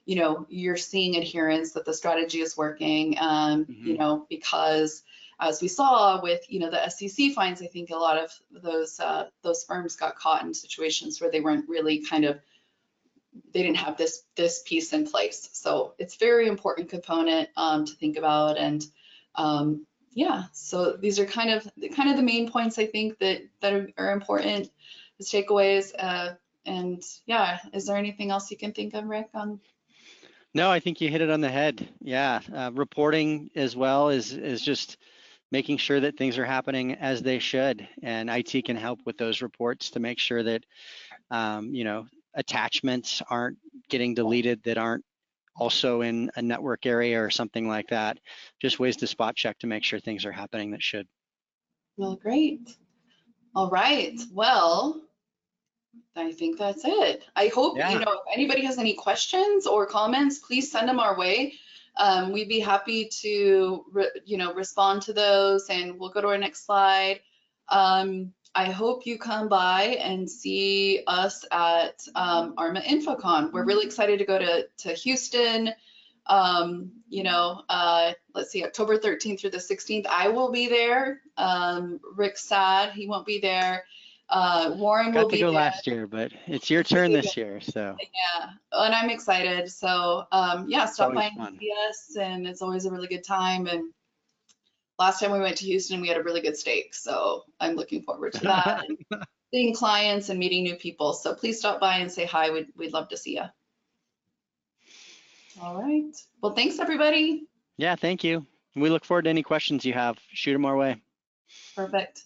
B: you know, you're seeing adherence, that the strategy is working, you know, because as we saw with, you know, the SEC fines, I think a lot of those firms got caught in situations where they weren't really kind of they didn't have this piece in place. So it's very important component to think about. And yeah, so these are kind of the main points I think that are important as takeaways. And yeah, is there anything else you can think of, Rick, on?
C: No, I think you hit it on the head. Yeah, reporting as well is just making sure that things are happening as they should, and IT can help with those reports to make sure that you know, attachments aren't getting deleted that aren't also in a network area or something like that. Just ways to spot check to make sure things are happening that should.
B: Well, great. All right. Well, I think that's it. I hope,
C: Yeah.
B: you know, if anybody has any questions or comments, please send them our way. We'd be happy to, you know, respond to those, and we'll go to our next slide. I hope you come by and see us at ARMA InfoCon. We're really excited to go to Houston. You know, let's see, October 13th through the 16th, I will be there. Rick's sad, he won't be there. Warren will
C: Got to
B: be
C: go
B: there.
C: last year, but it's your turn this year, so.
B: Yeah, and I'm excited. So yeah, stop by and
C: fun.
B: see us, and it's always a really good time. And last time we went to Houston, we had a really good steak. So I'm looking forward to that. And seeing clients and meeting new people. So please stop by and say hi. We'd love to see you. All right. Well, thanks everybody.
C: Yeah, thank you. We look forward to any questions you have. Shoot them our way.
B: Perfect.